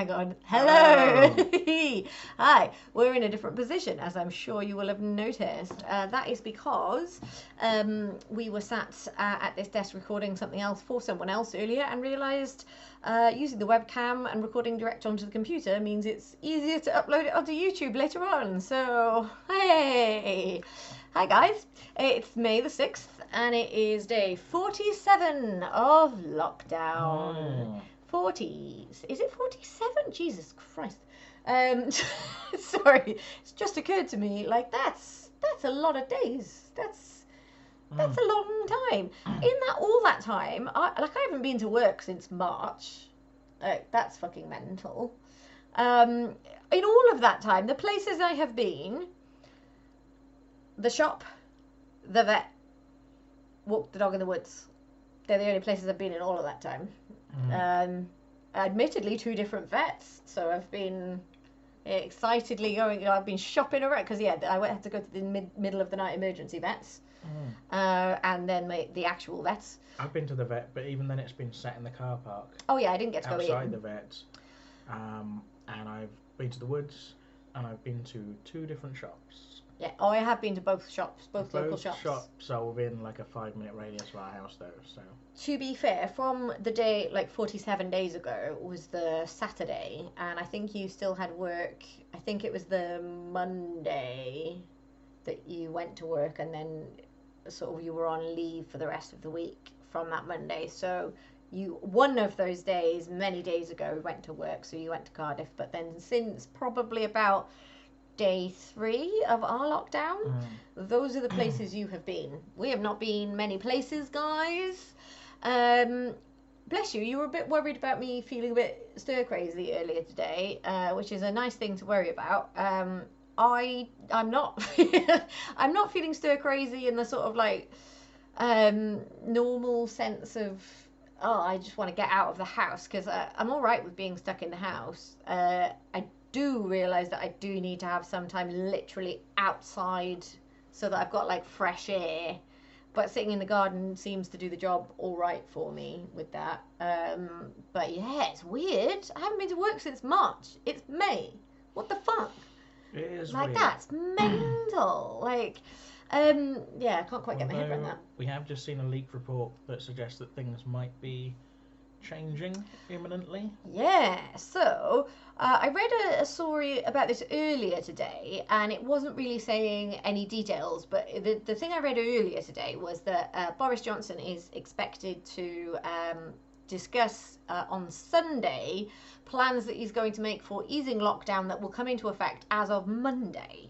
hang on. Hello. Hi. We're in a different position, as I'm sure you will have noticed. That is because we were sat at this desk recording something else for someone else earlier and realised using the webcam and recording direct onto the computer means it's easier to upload it onto YouTube later on. So, hey. Hi guys. It's May the 6th and it is day 47 of lockdown. 40s. Is it 47? Jesus Christ. Sorry, it's just occurred to me, like, that's a lot of days. That's a long time. In all that time, I haven't been to work since March. That's fucking mental. In all of that time, the places I have been, the shop, the vet, walk the dog in the woods. They're the only places I've been in all of that time. Admittedly, 2 different vets, so I've been excitedly going. I've been shopping around because I had to go to the middle of the night emergency vets, and then the actual vets. I've been to the vet, but even then it's been sat in the car park. Oh yeah, I didn't get to go in. Outside the vets, and I've been to the woods, and I've been to 2 different shops. Yeah, I have been to both shops, both local shops. Both shops are within like a 5-minute radius of our house, though. So to be fair, from the day, like 47 days ago, was the Saturday, and I think you still had work. I think it was the Monday that you went to work, and then sort of you were on leave for the rest of the week from that Monday. So one of those days, many days ago, went to work, so you went to Cardiff. But then since probably about day 3 of our lockdown, those are the places you have been. We have not been many places, guys. Bless you, you were a bit worried about me feeling a bit stir crazy earlier today, which is a nice thing to worry about. I'm not I'm not feeling stir crazy in the sort of like normal sense of I just want to get out of the house, because I'm all right with being stuck in the house. I do realise that I do need to have some time literally outside so that I've got like fresh air, but sitting in the garden seems to do the job all right for me with that. But yeah, it's weird. I haven't been to work since March. It's May. What the fuck? it is Like, weird. that's mental. Like, yeah, I can't quite get my head around that. We have just seen a leaked report that suggests that things might be changing imminently. Yeah, so I read a story about this earlier today, and it wasn't really saying any details, but the thing I read earlier today was that Boris Johnson is expected to discuss on Sunday plans that he's going to make for easing lockdown that will come into effect as of Monday,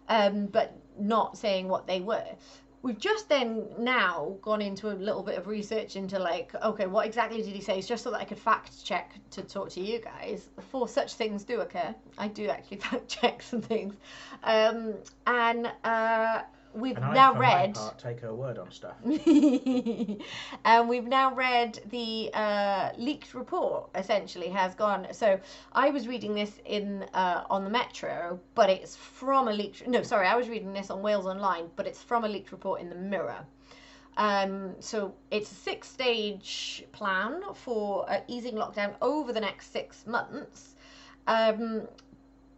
but not saying what they were. We've just then now gone into a little bit of research into like, okay, what exactly did he say? It's just so that I could fact check to talk to you guys. For such things do occur. I do actually fact check some things. We've now read. For my part, take her word on stuff. And we've now read the leaked report. Essentially, has gone. So I was reading this on the Metro, but it's from a leaked. No, sorry, I was reading this on Wales Online, but it's from a leaked report in the Mirror. So it's a 6-stage plan for easing lockdown over the next 6 months.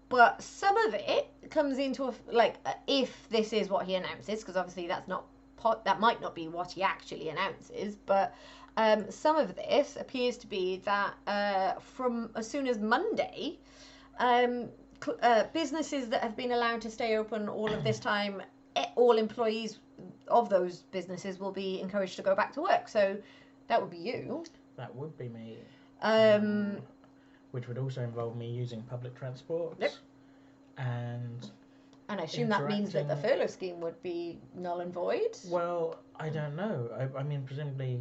But some of it comes into if this is what he announces, because obviously that might not be what he actually announces. But some of this appears to be that from as soon as Monday, businesses that have been allowed to stay open all of this time, all employees of those businesses will be encouraged to go back to work. So that would be you. That would be me. Which would also involve me using public transport. Yep. And I assume that means that the furlough scheme would be null and void? Well, I don't know. I mean, presumably,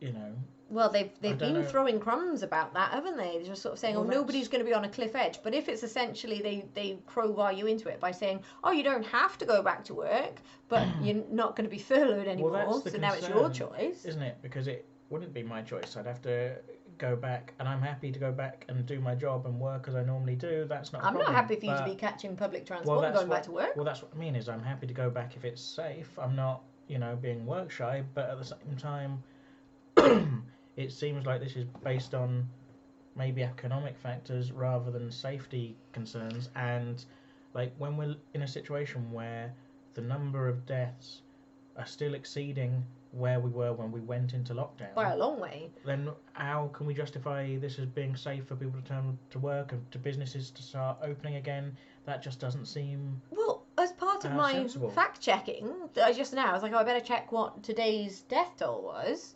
you know. Well, they've been throwing crumbs about that, haven't they? They're just sort of saying, nobody's going to be on a cliff edge. But if it's essentially they crowbar you into it by saying, you don't have to go back to work, but you're not going to be furloughed anymore, so now it's your choice. Isn't it? Because it wouldn't be my choice. I'd have to go back, and I'm happy to go back and do my job and work as I normally do. That's not a problem. I'm not happy for you to be catching public transport and going back to work. Well, that's what I mean, is I'm happy to go back if it's safe. I'm not, being work shy, but at the same time, it seems like this is based on maybe economic factors rather than safety concerns. And like when we're in a situation where the number of deaths are still exceeding where we were when we went into lockdown, by a long way, then how can we justify this as being safe for people to return to work and to businesses to start opening again? That just doesn't seem well, as part of my sensible. fact checking that I just now, I was like, oh, I better check what today's death toll was.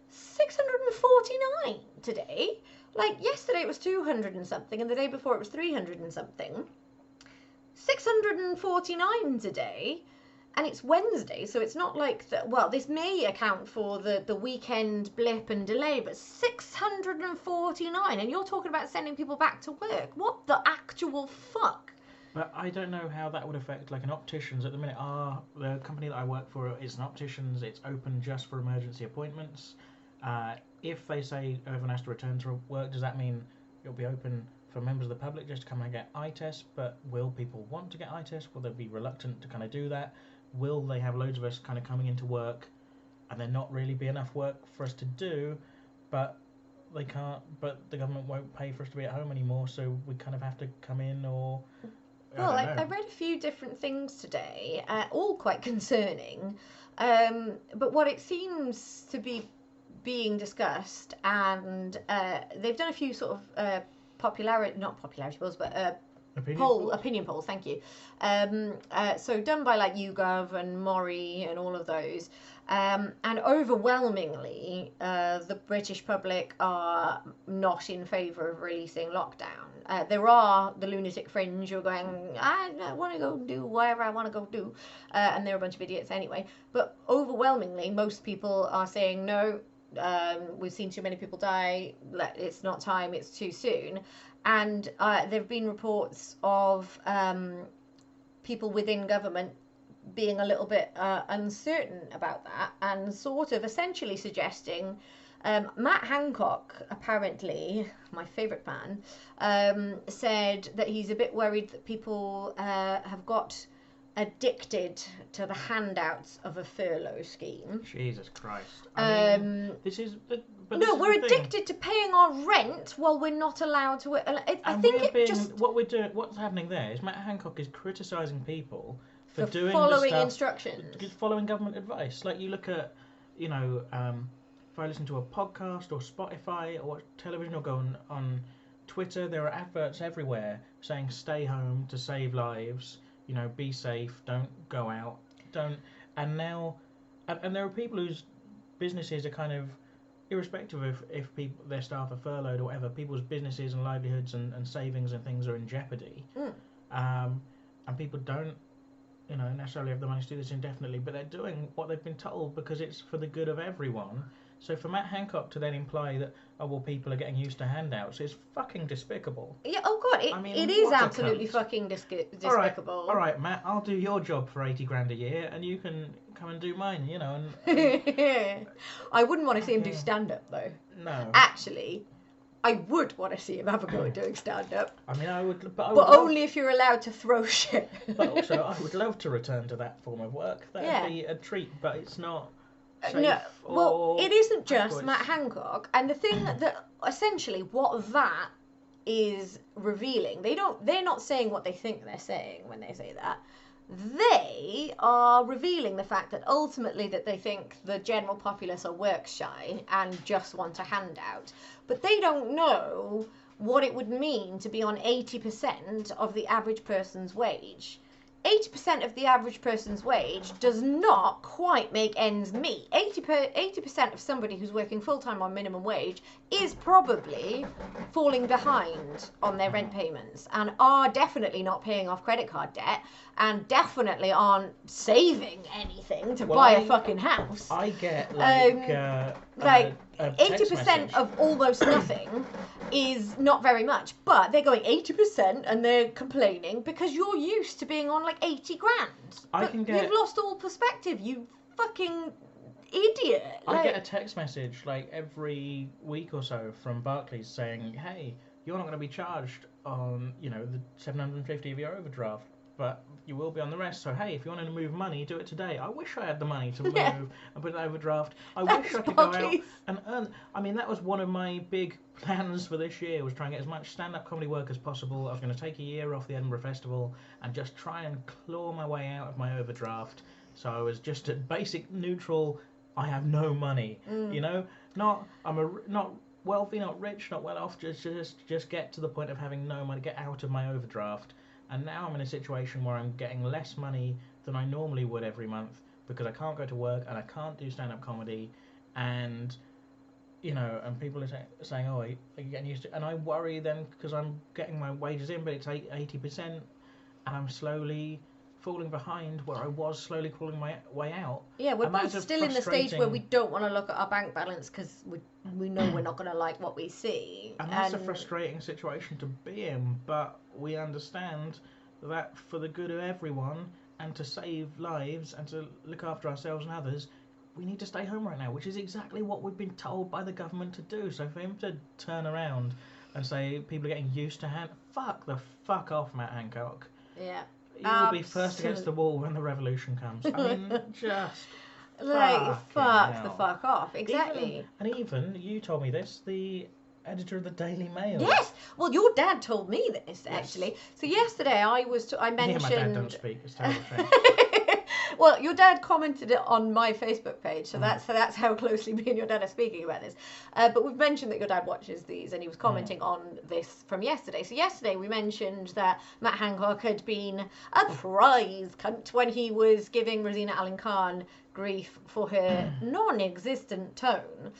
649 today. Like yesterday it was 200 and something, and the day before it was 300 and something. 649 today, and it's Wednesday, so it's not like that. Well, this may account for the weekend blip and delay, but 649, and you're talking about sending people back to work. What the actual fuck? But I don't know how that would affect like an optician's at the minute. The company that I work for is an optician's. It's open just for emergency appointments. If they say everyone has to return to work, does that mean it'll be open for members of the public just to come and get eye tests? But will people want to get eye tests? Will they be reluctant to kind of do that? Will they have loads of us kind of coming into work and there not really be enough work for us to do, but they can't, but the government won't pay for us to be at home anymore, so we kind of have to come in? Or well, I read a few different things today, all quite concerning, but what it seems to be being discussed, and they've done a few sort of not popularity polls, but opinion polls, thank you. So done by like YouGov and Mori and all of those, and overwhelmingly the British public are not in favour of releasing lockdown. There are the lunatic fringe who are going, I want to go do whatever I want to go do, and they're a bunch of idiots anyway, but overwhelmingly most people are saying no. We've seen too many people die, it's not time, it's too soon. And there have been reports of people within government being a little bit uncertain about that, and sort of essentially suggesting, Matt Hancock, apparently, my favourite man, said that he's a bit worried that people have got addicted to the handouts of a furlough scheme. Jesus Christ. I mean, this is... But no, we're addicted to paying our rent while we're not allowed to... I think it just... What's happening there is Matt Hancock is criticising people for doing following the stuff, instructions. Following government advice. Like, you look at, if I listen to a podcast or Spotify or watch television or go on Twitter, there are adverts everywhere saying stay home to save lives, be safe, don't go out, and now, and there are people whose businesses are kind of, irrespective of if their staff are furloughed or whatever, people's businesses and livelihoods and savings and things are in jeopardy, and people don't, necessarily have the money to do this indefinitely, but they're doing what they've been told because it's for the good of everyone. So for Matt Hancock to then imply that, people are getting used to handouts is fucking despicable. Yeah, oh god, it is absolutely fucking despicable. All right, Matt, I'll do your job for 80 grand a year and you can come and do mine, and... I wouldn't want to see him do stand-up, though. No. Actually, I would want to see him have a go at doing stand-up. I mean, I would... But only if you're allowed to throw shit. But also, I would love to return to that form of work. That would be a treat, but it's not... No, well, it isn't just Matt Hancock, and the thing that essentially what that is revealing, they're not saying what they think they're saying when they say that. They are revealing the fact that ultimately that they think the general populace are work shy and just want a handout, but they don't know what it would mean to be on 80% of the average person's wage. 80% of the average person's wage does not quite make ends meet. 80% of somebody who's working full-time on minimum wage is probably falling behind on their rent payments and are definitely not paying off credit card debt and definitely aren't saving anything to buy a fucking house. I get 80% of almost nothing is not very much, but they're going 80% and they're complaining because you're used to being on like 80 grand. You've lost all perspective, you fucking idiot. I get a text message like every week or so from Barclays saying, hey, you're not going to be charged on, the 750 of your overdraft. but you will be on the rest. So hey, if you want to move money, do it today. I wish I had the money to move Yeah. and put an overdraft. I Thanks, wish I could go out Barclays. and earn. I mean, that was one of my big plans for this year, was try and get as much stand-up comedy work as possible. I was going to take a year off the Edinburgh Festival and just try and claw my way out of my overdraft. So I was just at basic neutral. I have no money. You know, not wealthy, not rich, not well off. Just get to the point of having no money. Get out of my overdraft. And now I'm in a situation where I'm getting less money than I normally would every month because I can't go to work and I can't do stand-up comedy, and and people are saying, "Oh, are you getting used to?" And I worry then because I'm getting my wages in, but it's 80%, and I'm slowly falling behind where I was slowly crawling my way out. Yeah, we're both still in the stage where we don't want to look at our bank balance because we know we're not going to like what we see. And that's a frustrating situation to be in, but we understand that for the good of everyone and to save lives and to look after ourselves and others, we need to stay home right now, which is exactly what we've been told by the government to do. So for him to turn around and say people are getting used to fuck off, Matt Hancock. Yeah. You will be first against the wall when the revolution comes. I mean, just fuck the fuck off. Exactly. Even you told me this, the editor of the Daily Mail. Yes. Well, your dad told me this actually. So yesterday I mentioned. Yeah, my dad don't speak. It's terrible shame. Well, your dad commented it on my Facebook page, so that's how closely me and your dad are speaking about this. But we've mentioned that your dad watches these, and he was commenting on this from yesterday. So yesterday we mentioned that Matt Hancock had been a prize cunt when he was giving Rosina Allen Khan grief for her non-existent tone,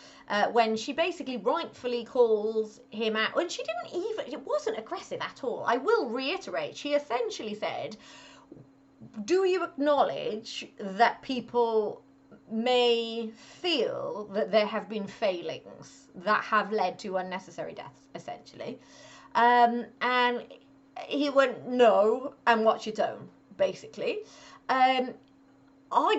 when she basically rightfully calls him out. And it wasn't aggressive at all. I will reiterate, she essentially said, do you acknowledge that people may feel that there have been failings that have led to unnecessary deaths, essentially? And he went, no, and watch your tone, basically. I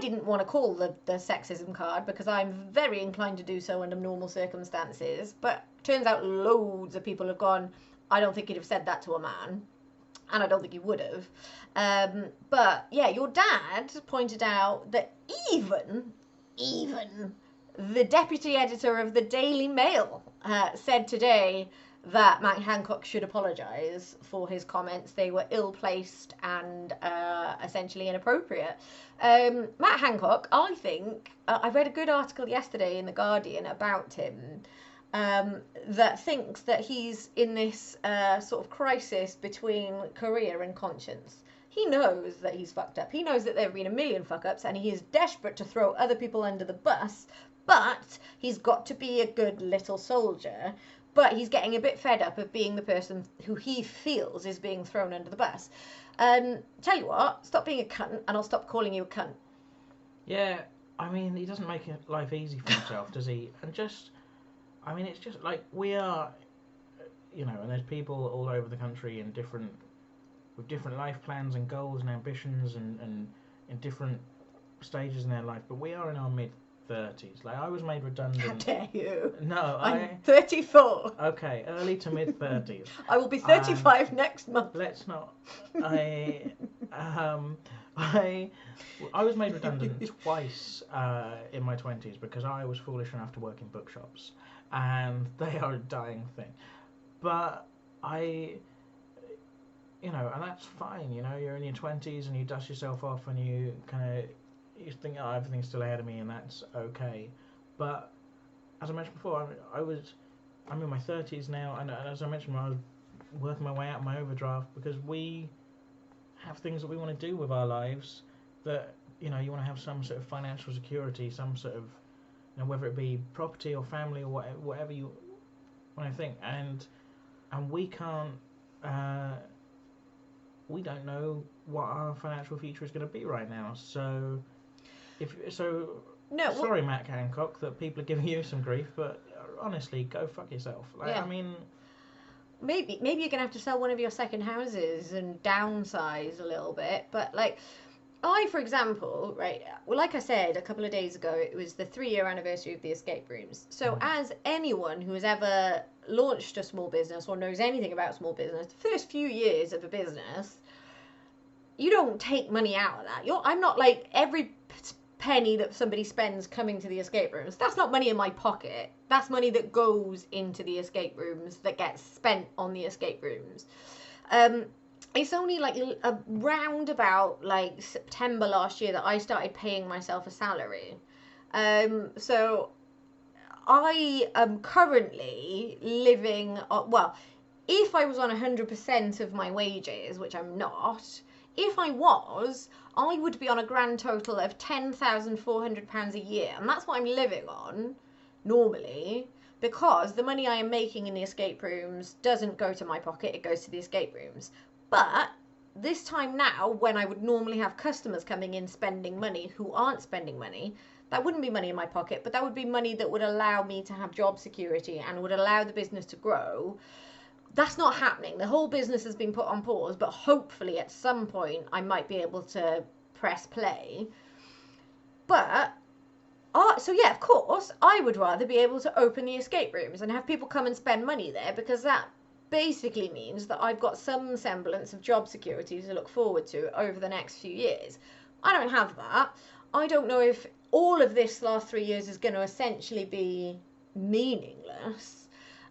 didn't want to call the sexism card because I'm very inclined to do so under normal circumstances, but turns out loads of people have gone, I don't think he'd have said that to a man. And I don't think he would have. But yeah, your dad pointed out that even the deputy editor of the Daily Mail said today that Matt Hancock should apologise for his comments. They were ill-placed and essentially inappropriate. Matt Hancock, I think, I read a good article yesterday in The Guardian about him, that thinks that he's in this sort of crisis between career and conscience. He knows that he's fucked up. He knows that there have been a million fuck-ups and he is desperate to throw other people under the bus, but he's got to be a good little soldier. But he's getting a bit fed up of being the person who he feels is being thrown under the bus. Tell you what, stop being a cunt and I'll stop calling you a cunt. Yeah, I mean, he doesn't make life easy for himself, does he? And just... I mean, it's just like we are, and there's people all over the country with different life plans and goals and ambitions and in different stages in their life. But we are in our mid-30s. Like, I was made redundant. How dare you? No, I'm 34. Okay, early to mid-30s. I will be 35 next month. Let's not. I was made redundant twice in my 20s because I was foolish enough to work in bookshops. And they are a dying thing. But and that's fine, you're in your 20s and you dust yourself off and you think, oh, everything's still ahead of me and that's okay. But as I mentioned before, I'm in my 30s now, and as I mentioned, I was working my way out of my overdraft because we have things that we want to do with our lives that, you want to have some sort of financial security, some sort of, whether it be property or family or whatever you want to think, and we can't, we don't know what our financial future is going to be right now. So, sorry, Matt Hancock, that people are giving you some grief, but honestly, go fuck yourself. Yeah. I mean, maybe you're gonna have to sell one of your second houses and downsize a little bit, but like. I, for example, right, well, like I said a couple of days ago, it was the 3-year anniversary of the escape rooms. So as anyone who has ever launched a small business or knows anything about small business, the first few years of a business, you don't take money out of that. I'm not like every penny that somebody spends coming to the escape rooms. That's not money in my pocket. That's money that goes into the escape rooms, that gets spent on the escape rooms. It's only like around about like September last year that I started paying myself a salary. So I am currently living, well, if I was on 100% of my wages, which I'm not, if I was, I would be on a grand total of £10,400 a year. And that's what I'm living on normally, because the money I am making in the escape rooms doesn't go to my pocket, it goes to the escape rooms. But this time now, when I would normally have customers coming in spending money who aren't spending money, that wouldn't be money in my pocket, but that would be money that would allow me to have job security and would allow the business to grow. That's not happening. The whole business has been put on pause, but hopefully at some point I might be able to press play. But, so yeah, of course, I would rather be able to open the escape rooms and have people come and spend money there, because that basically means that I've got some semblance of job security to look forward to over the next few years. I don't have that. I don't know if all of this last 3 years is going to essentially be meaningless.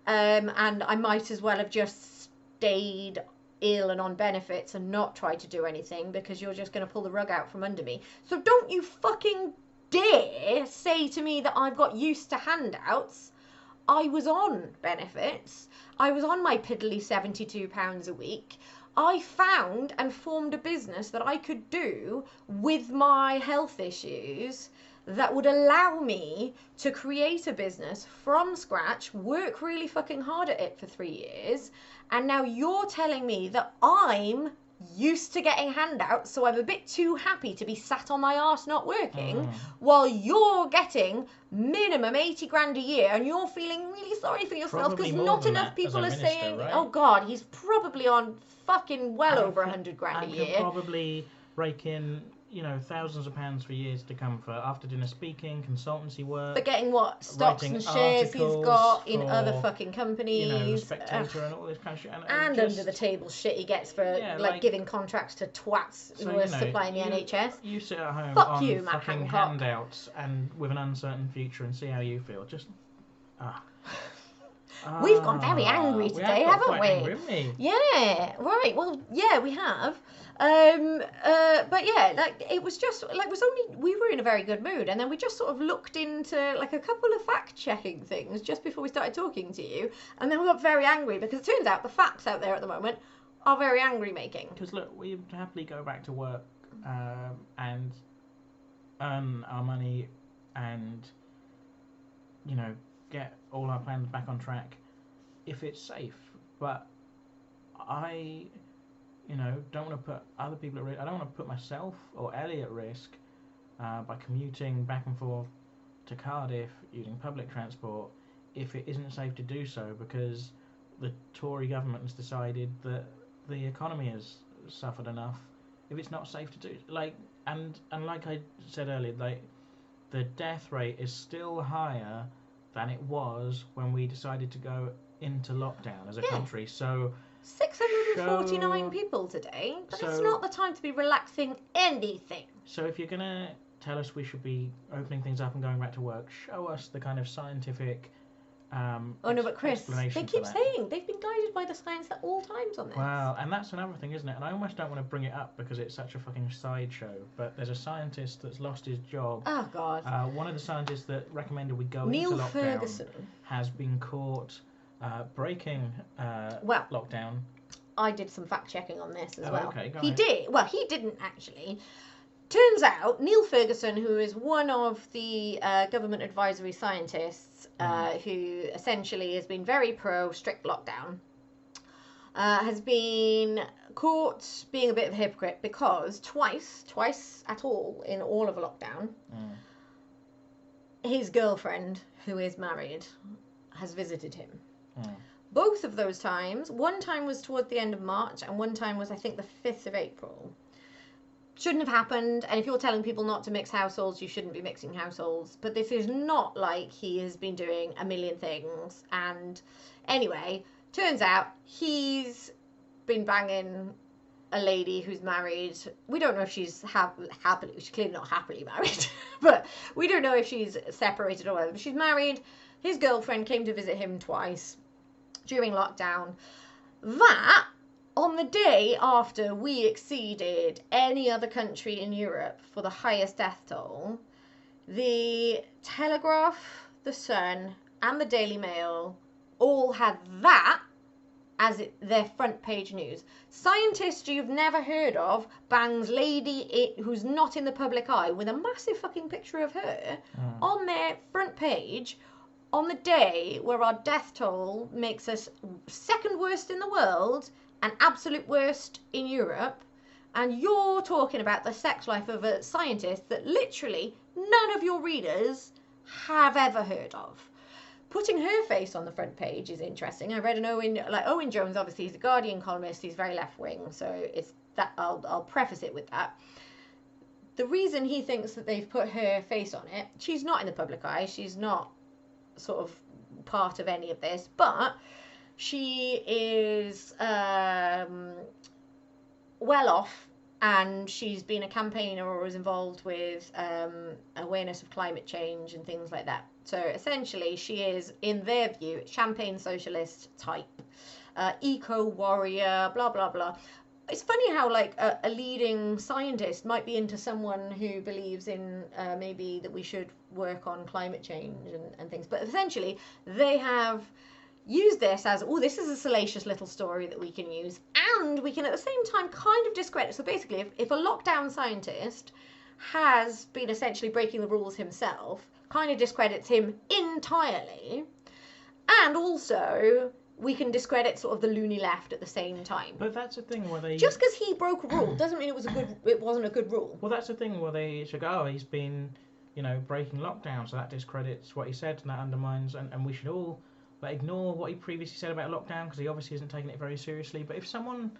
And I might as well have just stayed ill and on benefits and not tried to do anything, because you're just going to pull the rug out from under me. So don't you fucking dare say to me that I've got used to handouts. I was on benefits. I was on my piddly £72 a week. I found and formed a business that I could do with my health issues that would allow me to create a business from scratch, work really fucking hard at it for 3 years, and now you're telling me that I'm used to getting handouts, so I'm a bit too happy to be sat on my arse not working, while you're getting minimum 80 grand a year, and you're feeling really sorry for yourself because not enough people are saying, right? Oh God, he's probably on fucking well over 100 grand a year. Could probably rake in, you know, thousands of pounds for years to come for after dinner speaking, consultancy work. Forgetting what stocks and shares he's got in other fucking companies. You know, the Spectator and all this kind of shit. And just, under the table shit he gets for like giving contracts to twats who are supplying the NHS. You sit at home Fuck on you, Matt fucking Hancock. handouts and with an uncertain future and see how you feel. Just we've gone very angry today, haven't we? Angry, haven't we? Yeah, right. Well, yeah, we have. But yeah, like it was just like we were in a very good mood, and then we just sort of looked into like a couple of fact-checking things just before we started talking to you, and then we got very angry because it turns out the facts out there at the moment are very angry-making. Because look, we happily go back to work and earn our money and, you know, get all our plans back on track if it's safe. But I, you know, don't want to put other people at risk. I don't want to put myself or Ellie at risk by commuting back and forth to Cardiff using public transport if it isn't safe to do so, because the Tory government has decided that the economy has suffered enough. If it's not safe to do, like, and like I said earlier, like, the death rate is still higher than it was when we decided to go into lockdown as a country. So 649 people today, but it's not the time to be relaxing anything. So if you're going to tell us we should be opening things up and going back to work, show us the kind of scientific oh no, but Chris, they keep saying they've been guided by the science at all times on this. Well, and that's another thing, isn't it? And I almost don't want to bring it up because it's such a fucking sideshow, but there's a scientist that's lost his job. Oh God. One of the scientists that recommended we go Neil into lockdown Ferguson has been caught breaking lockdown. I did some fact checking on this as well. Okay, he did. Well, he didn't actually. Turns out, Neil Ferguson, who is one of the government advisory scientists who essentially has been very pro strict lockdown, has been caught being a bit of a hypocrite because twice at all in all of lockdown, his girlfriend, who is married, has visited him. Both of those times, one time was towards the end of March and one time was, I think, the 5th of April. Shouldn't have happened, and if you're telling people not to mix households, you shouldn't be mixing households. But this is not like he has been doing a million things. And anyway, turns out he's been banging a lady who's married. We don't know if she's happily, she's clearly not happily married, but we don't know if she's separated or whatever. But she's married. His girlfriend came to visit him twice during lockdown. That, on the day after we exceeded any other country in Europe for the highest death toll, the Telegraph, the Sun, and the Daily Mail all had that as their front page news. Scientist you've never heard of bangs lady who's not in the public eye with a massive fucking picture of her on their front page on the day where our death toll makes us second worst in the world and absolute worst in Europe. And you're talking about the sex life of a scientist that literally none of your readers have ever heard of. Putting her face on the front page is interesting. I read Owen Jones, obviously he's a Guardian columnist, he's very left wing, so it's that I'll preface it with that. The reason he thinks that they've put her face on it, she's not in the public eye, she's not sort of part of any of this, but she is well off, and she's been a campaigner or is involved with awareness of climate change and things like that. So essentially she is, in their view, champagne socialist type, eco warrior, blah blah blah. It's funny how like a leading scientist might be into someone who believes in maybe that we should work on climate change and things, but essentially they have used this as, oh, this is a salacious little story that we can use, and we can at the same time kind of discredit. So basically, if a lockdown scientist has been essentially breaking the rules himself, kind of discredits him entirely, and also we can discredit sort of the loony left at the same time. But that's the thing where they... Just because he broke a rule doesn't mean it wasn't a good rule. Well, that's the thing where they should go, oh, he's been, breaking lockdown, so that discredits what he said and that undermines, and we should all ignore what he previously said about lockdown because he obviously isn't taking it very seriously. But if someone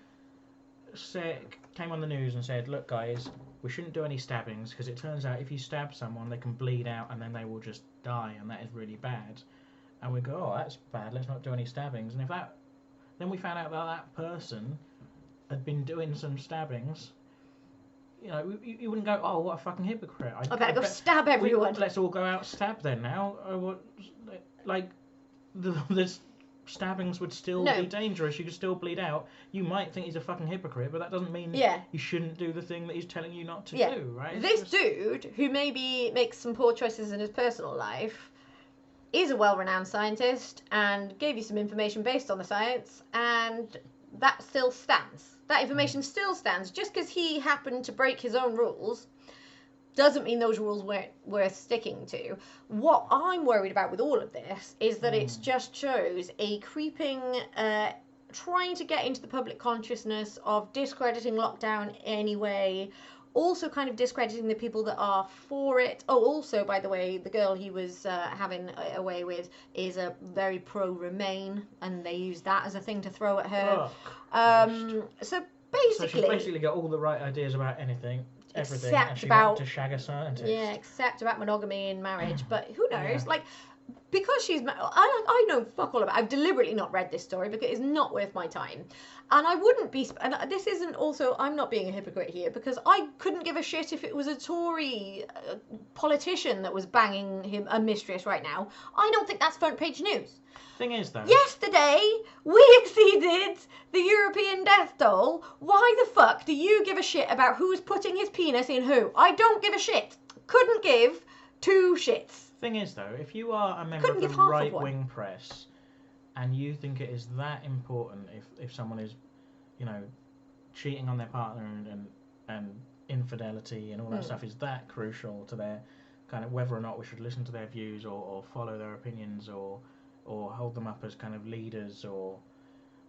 came on the news and said, look guys, we shouldn't do any stabbings because it turns out if you stab someone they can bleed out and then they will just die, and that is really bad, and we go, oh, that's bad, let's not do any stabbings. And then we found out that person had been doing some stabbings, you wouldn't go, oh, what a fucking hypocrite, I better go stab everyone. Let's all go out stab then now. The stabbings would still be dangerous. You could still bleed out. You might think he's a fucking hypocrite, but that doesn't mean you shouldn't do the thing that he's telling you not to do, right? This dude, who maybe makes some poor choices in his personal life, is a well-renowned scientist and gave you some information based on the science, and that still stands. That information still stands. Just because he happened to break his own rules doesn't mean those rules weren't worth sticking to. What I'm worried about with all of this is that it just shows a creeping, trying to get into the public consciousness of discrediting lockdown anyway, also kind of discrediting the people that are for it. Oh, also, by the way, the girl he was having a way with is a very pro-Remain, and they use that as a thing to throw at her. So basically... So she's basically got all the right ideas about anything. Everything, except and she about to shag a scientist. Yeah, except about monogamy and marriage. But who knows? Like, because she's, I know fuck all about. I've deliberately not read this story because it's not worth my time, and I wouldn't be. And this isn't also. I'm not being a hypocrite here because I couldn't give a shit if it was a Tory politician that was banging him a mistress right now. I don't think that's front page news. Thing is, though, yesterday we exceeded the European death toll. Why the fuck do you give a shit about who's putting his penis in who? I don't give a shit. Couldn't give two shits. Thing is, though, if you are a member of the right-wing press and you think it is that important if someone is, cheating on their partner and infidelity and all that stuff is that crucial to their kind of whether or not we should listen to their views or follow their opinions or hold them up as kind of leaders, or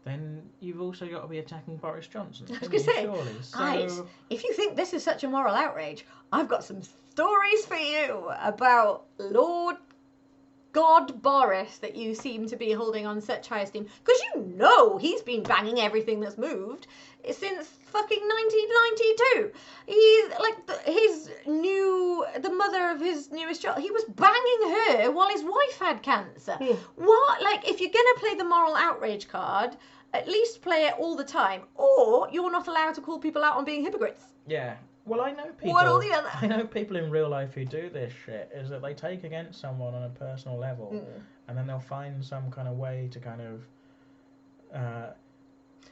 then you've also got to be attacking Boris Johnson. I was going to say, surely. Guys, if you think this is such a moral outrage, I've got some stories for you about Lord God Boris that you seem to be holding on such high esteem. Because he's been banging everything that's moved since fucking 1992. He's like the mother of his newest child. He was banging her while his wife had cancer. What? Like, if you're gonna play the moral outrage card, at least play it all the time, or you're not allowed to call people out on being hypocrites. Yeah. Well, I know people. One or the other. I know people in real life who do this shit. Is that they take against someone on a personal level, and then they'll find some kind of way to kind of,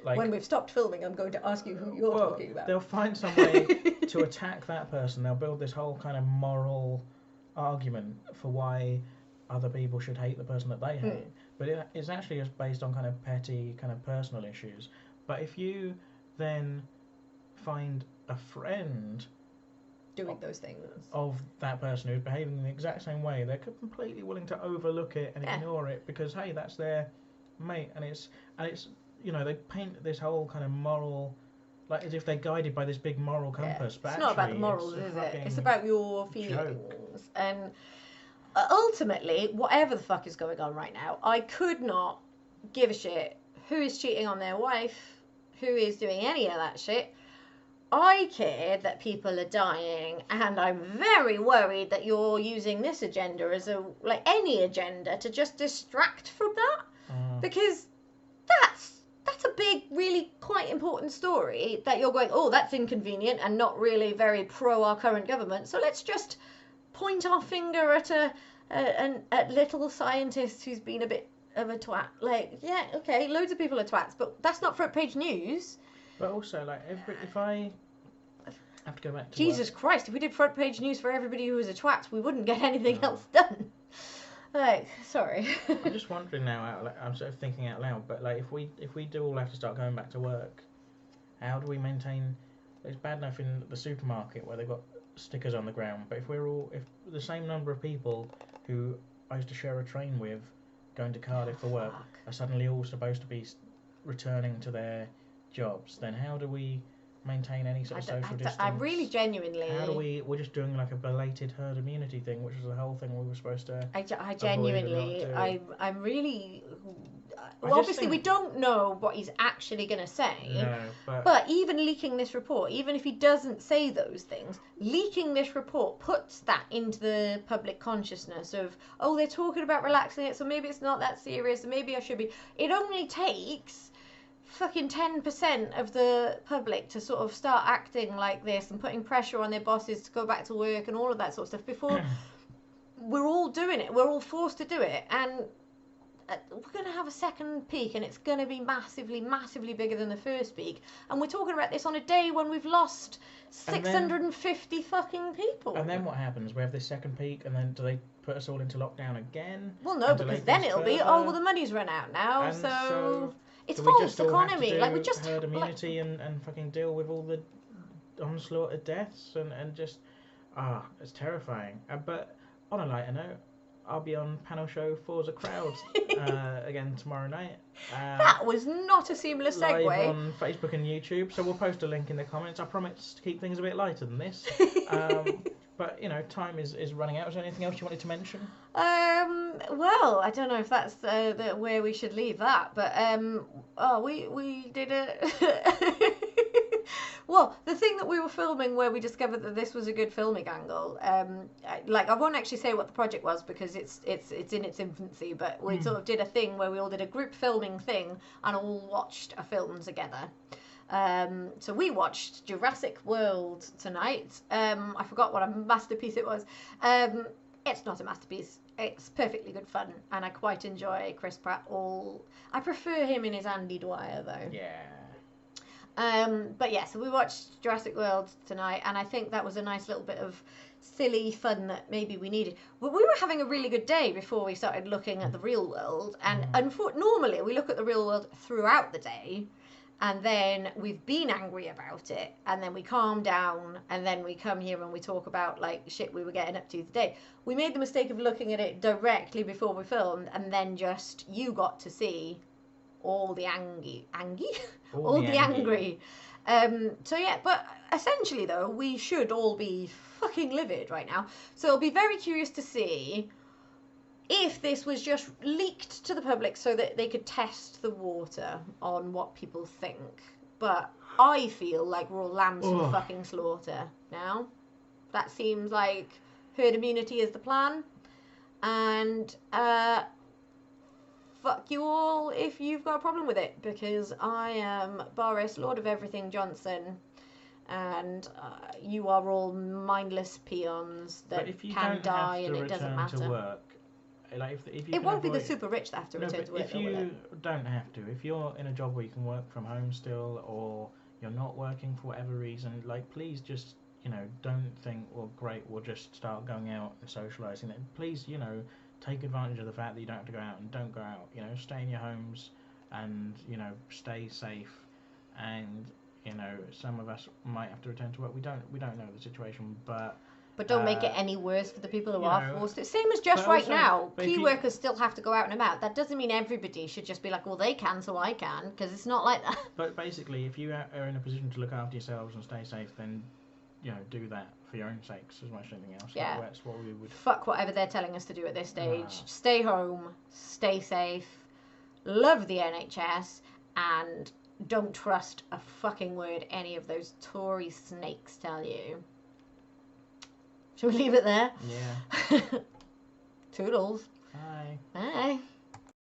like. When we've stopped filming, I'm going to ask you who you're talking about. They'll find some way to attack that person. They'll build this whole kind of moral argument for why other people should hate the person that they hate. But it's actually just based on kind of petty, kind of personal issues. But if you then find a friend doing those things of that person who's behaving in the exact same way, they're completely willing to overlook it and ignore it because, hey, that's their mate, and it's you know, they paint this whole kind of moral, like as if they're guided by this big moral compass. But it's not about the morals, is it? It's about your feelings. Joke. And ultimately, whatever the fuck is going on right now, I could not give a shit who is cheating on their wife, who is doing any of that shit. I care that people are dying, and I'm very worried that you're using this agenda as like any agenda to just distract from that, because that's a big, really quite important story that you're going, oh, that's inconvenient and not really very pro our current government. So let's just point our finger at a little scientist who's been a bit of a twat. Like, yeah, okay, loads of people are twats, but that's not front page news. But also, like, if I have to go back to Jesus Christ, if we did front page news for everybody who was a twat, we wouldn't get anything else done. Like, sorry. I'm just wondering now, I'm sort of thinking out loud, but like if we do all have to start going back to work, how do we maintain, it's bad enough in the supermarket where they've got stickers on the ground, but if the same number of people who I used to share a train with going to Cardiff for work are suddenly all supposed to be returning to their jobs, then how do we maintain any sort of social distance? I really genuinely... How do we're just doing like a belated herd immunity thing, which was the whole thing we were supposed to I genuinely... I'm really... Well, obviously we don't know what he's actually going to say. No, but even leaking this report, even if he doesn't say those things, leaking this report puts that into the public consciousness of, oh, they're talking about relaxing it, so maybe it's not that serious, so maybe I should be... It only takes fucking 10% of the public to sort of start acting like this and putting pressure on their bosses to go back to work and all of that sort of stuff before we're all doing it. We're all forced to do it, and we're going to have a second peak, and it's going to be massively, massively bigger than the first peak. And we're talking about this on a day when we've lost 650 fucking people. And then what happens? We have this second peak, and then do they put us all into lockdown again? Well, no, because then it'll be, oh, well, the money's run out now, and so it's false economy. Like, we just herd immunity and fucking deal with all the onslaught of deaths and just it's terrifying. But on a lighter note, I'll be on panel show Forza Crowds again tomorrow night. That was not a seamless segue. Live on Facebook and YouTube, so we'll post a link in the comments. I promise to keep things a bit lighter than this. But, you know, time is running out. Is there anything else you wanted to mention? Well, I don't know if that's where we should leave that, but we did it. Well, the thing that we were filming where we discovered that this was a good filming angle, I won't actually say what the project was because it's in its infancy, but we sort of did a thing where we all did a group filming thing and all watched a film together. So we watched Jurassic World tonight. I forgot what a masterpiece it was. It's not a masterpiece. It's perfectly good fun, and I quite enjoy Chris Pratt. I prefer him in his Andy Dwyer though. Yeah. But yeah, so we watched Jurassic World tonight, and I think that was a nice little bit of silly fun that maybe we needed. But we were having a really good day before we started looking at the real world, and normally we look at the real world throughout the day, and then we've been angry about it, and then we calm down, and then we come here and we talk about like shit we were getting up to today. We made the mistake of looking at it directly before we filmed, and then just you got to see all the angry. So yeah, but essentially though, we should all be fucking livid right now. So I'll be very curious to see if this was just leaked to the public so that they could test the water on what people think. But I feel like we're all lambs to the fucking slaughter now. That seems like herd immunity is the plan. And fuck you all if you've got a problem with it, because I am Boris, Lord of Everything Johnson, and you are all mindless peons that can die and it doesn't matter. To work, like if you it won't avoid, be the super rich that have to return to work. If you don't have to, if you're in a job where you can work from home still, or you're not working for whatever reason, like please just, don't think, well, great, we'll just start going out and socialising. Please, take advantage of the fact that you don't have to go out, and don't go out. Stay in your homes and, stay safe. And, some of us might have to return to work. We don't know the situation, but don't make it any worse for the people who are forced to. Same as just right now. Key workers still have to go out and about. That doesn't mean everybody should just be like, well, they can, so I can, because it's not like that. But basically, if you are in a position to look after yourselves and stay safe, then, do that for your own sakes as much as anything else. Yeah. That's what we would... Fuck whatever they're telling us to do at this stage. Stay home, stay safe, love the NHS, and don't trust a fucking word any of those Tory snakes tell you. Shall we leave it there? Yeah. Toodles. Bye. Bye.